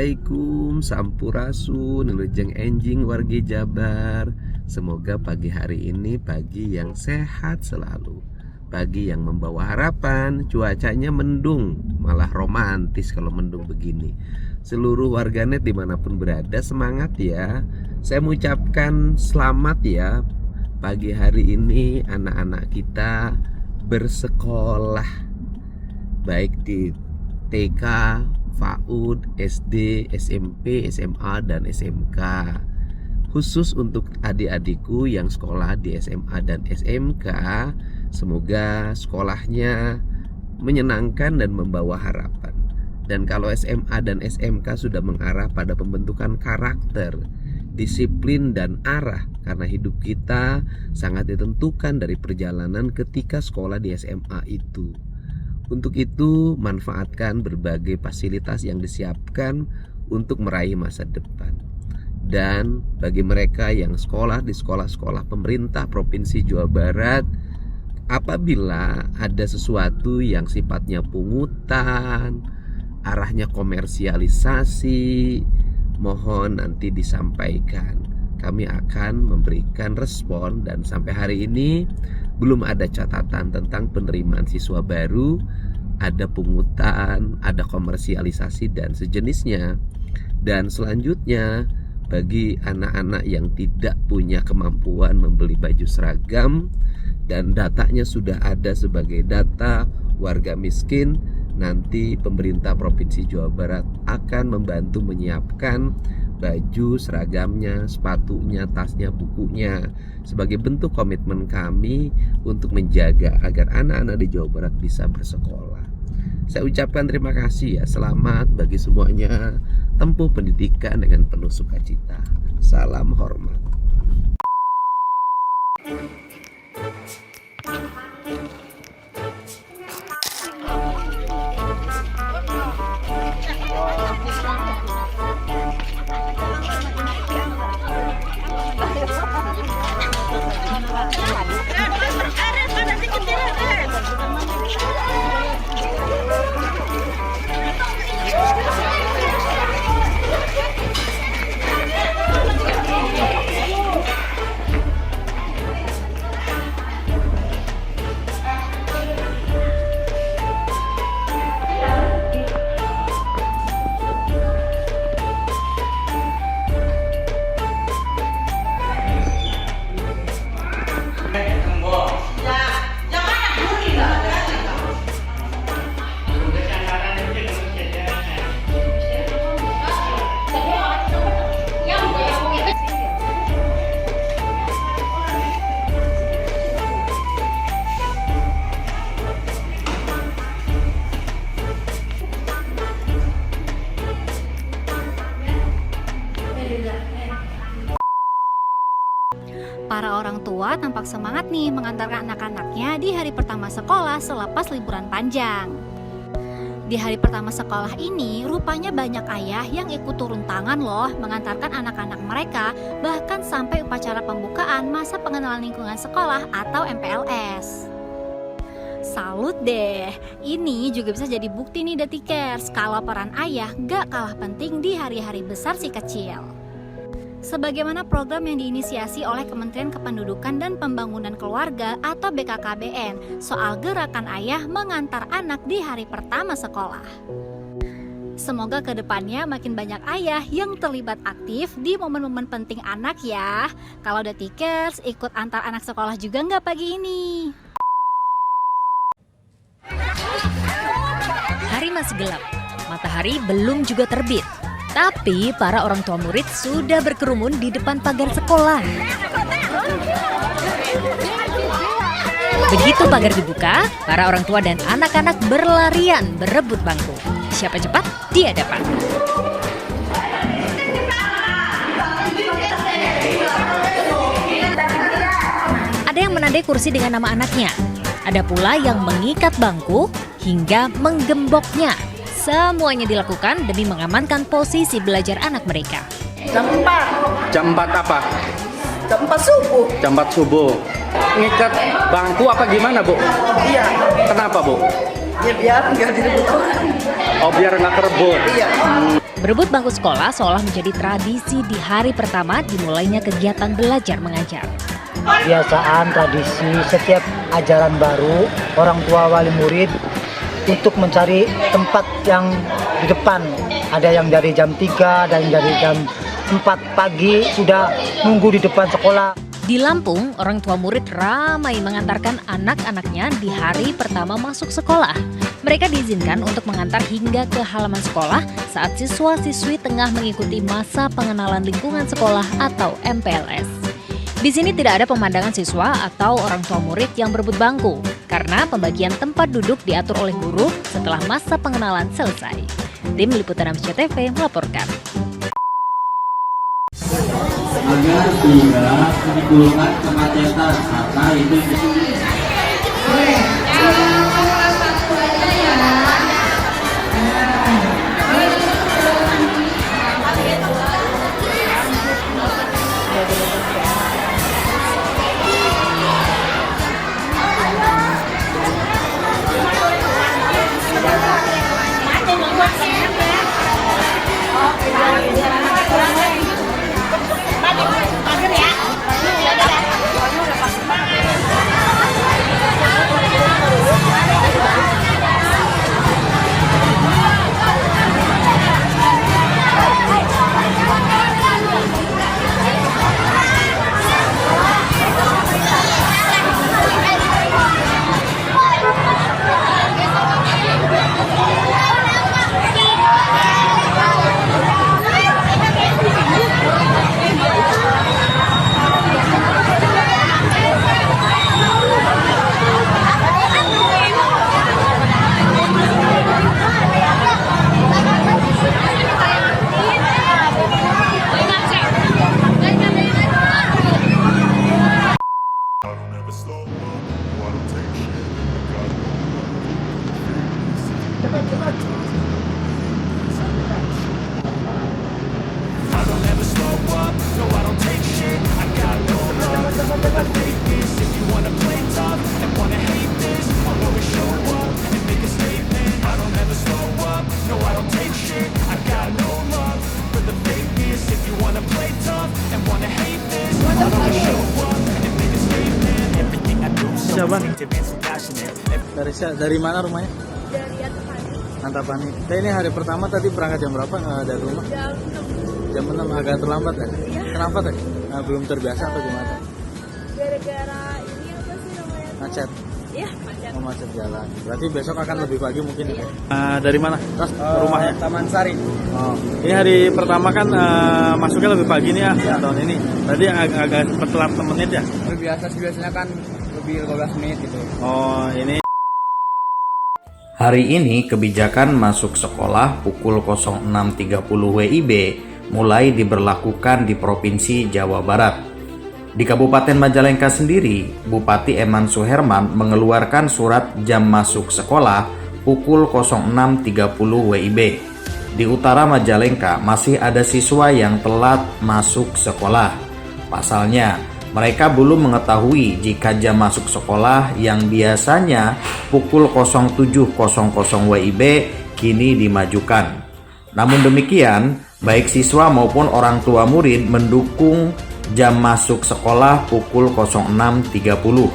Assalamualaikum, sampurasun, wilujeng enjing wargi Jabar. Semoga pagi hari ini pagi yang sehat selalu, pagi yang membawa harapan. Cuacanya mendung, malah romantis kalau mendung begini. Seluruh warganet dimanapun berada, semangat ya. Saya mengucapkan selamat ya. Pagi hari ini anak-anak kita bersekolah, baik di TK, PAUD, SD, SMP, SMA, dan SMK. Khusus untuk adik-adikku yang sekolah di SMA dan SMK, semoga sekolahnya menyenangkan dan membawa harapan. Dan kalau SMA dan SMK sudah mengarah pada pembentukan karakter, disiplin, dan arah, karena hidup kita sangat ditentukan dari perjalanan ketika sekolah di SMA itu. Untuk itu, manfaatkan berbagai fasilitas yang disiapkan untuk meraih masa depan. Dan bagi mereka yang sekolah di sekolah-sekolah pemerintah Provinsi Jawa Barat, apabila ada sesuatu yang sifatnya pungutan, arahnya komersialisasi, mohon nanti disampaikan. Kami akan memberikan respon, dan sampai hari ini belum ada catatan tentang penerimaan siswa baru, ada pungutan, ada komersialisasi dan sejenisnya. Dan selanjutnya, bagi anak-anak yang tidak punya kemampuan membeli baju seragam dan datanya sudah ada sebagai data warga miskin, nanti pemerintah Provinsi Jawa Barat akan membantu menyiapkan baju seragamnya, sepatunya, tasnya, bukunya, sebagai bentuk komitmen kami untuk menjaga agar anak-anak di Jawa Barat bisa bersekolah. Saya ucapkan terima kasih ya, selamat bagi semuanya, tempuh pendidikan dengan penuh sukacita. Salam hormat. Para orang tua tampak semangat nih mengantarkan anak-anaknya di hari pertama sekolah selepas liburan panjang. Di hari pertama sekolah ini, rupanya banyak ayah yang ikut turun tangan loh mengantarkan anak-anak mereka, bahkan sampai upacara pembukaan masa pengenalan lingkungan sekolah atau MPLS. Salut deh, ini juga bisa jadi bukti nih Detikers kalau peran ayah gak kalah penting di hari-hari besar si kecil. Sebagaimana program yang diinisiasi oleh Kementerian Kependudukan dan Pembangunan Keluarga atau BKKBN soal gerakan ayah mengantar anak di hari pertama sekolah. Semoga kedepannya makin banyak ayah yang terlibat aktif di momen-momen penting anak ya. Kalau Detikers ikut antar anak sekolah juga nggak pagi ini? Hari masih gelap, matahari belum juga terbit. Tapi para orang tua murid sudah berkerumun di depan pagar sekolah. Begitu pagar dibuka, para orang tua dan anak-anak berlarian berebut bangku. Siapa cepat, dia dapat. Ada yang menandai kursi dengan nama anaknya. Ada pula yang mengikat bangku hingga menggemboknya. Semuanya dilakukan demi mengamankan posisi belajar anak mereka. Jam 4. Jam 4 apa? Jam 4 subuh. Jam 4 subuh. Ngikat bangku apa gimana, Bu? Iya. Kenapa, Bu? Ya biar nggak direbut orang. Oh, biar nggak kerebut. Iya. Berebut bangku sekolah seolah menjadi tradisi di hari pertama dimulainya kegiatan belajar mengajar. Kebiasaan tradisi setiap ajaran baru, orang tua wali murid untuk mencari tempat yang di depan. Ada yang dari jam 3, ada yang dari jam 4 pagi sudah nunggu di depan sekolah. Di Lampung, orang tua murid ramai mengantarkan anak-anaknya di hari pertama masuk sekolah. Mereka diizinkan untuk mengantar hingga ke halaman sekolah saat siswa-siswi tengah mengikuti masa pengenalan lingkungan sekolah atau MPLS. Di sini tidak ada pemandangan siswa atau orang tua murid yang berebut bangku, karena pembagian tempat duduk diatur oleh guru setelah masa pengenalan selesai. Tim Liputan AMSCTV melaporkan. Agar tidak menimbulkan kemacetan karena itu Siapa? Dari mana rumahnya? Dari Antapani. Antapani. Ini hari pertama tadi berangkat jam berapa dari rumah? Jam 6. Jam 6, agak terlambat ya? Iya. Kenapa tadi? Belum terbiasa atau gimana? Gara-gara ini apa sih namanya? Macet? Iya, macet. Oh, macet jalan. Berarti besok akan lebih pagi mungkin ya? Dari mana? Rumahnya? Taman Sari. Oh. Ini hari pertama kan masuknya lebih pagi nih ya, tahun ini. Tadi agak telat menit ya? Biasanya kan lebih 15 menit gitu. Oh, ini. Hari ini kebijakan masuk sekolah pukul 06.30 WIB mulai diberlakukan di Provinsi Jawa Barat. Di Kabupaten Majalengka sendiri, Bupati Eman Suherman mengeluarkan surat jam masuk sekolah pukul 06.30 WIB. Di utara Majalengka masih ada siswa yang telat masuk sekolah. Pasalnya, mereka belum mengetahui jika jam masuk sekolah yang biasanya pukul 07.00 WIB kini dimajukan. Namun demikian, baik siswa maupun orang tua murid mendukung jam masuk sekolah pukul 06.30.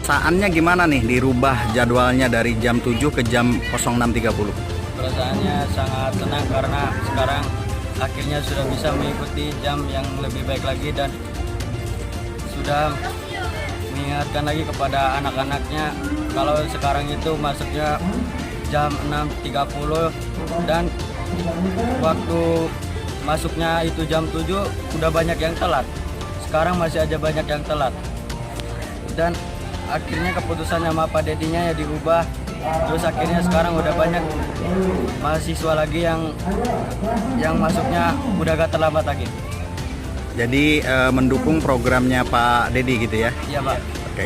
Saatnya gimana nih dirubah jadwalnya dari jam 7 ke jam 06.30? Perasaannya sangat senang karena sekarang akhirnya sudah bisa mengikuti jam yang lebih baik lagi dan sudah mengingatkan lagi kepada anak-anaknya kalau sekarang itu masuknya jam 6.30 dan waktu masuknya itu jam 7 udah banyak yang telat. Sekarang masih aja banyak yang telat. Dan akhirnya keputusannya sama Pak Dedinya ya diubah. Terus akhirnya sekarang udah banyak mahasiswa lagi yang masuknya udah gak terlambat lagi. Jadi mendukung programnya Pak Dedi gitu ya? Iya Pak. Oke.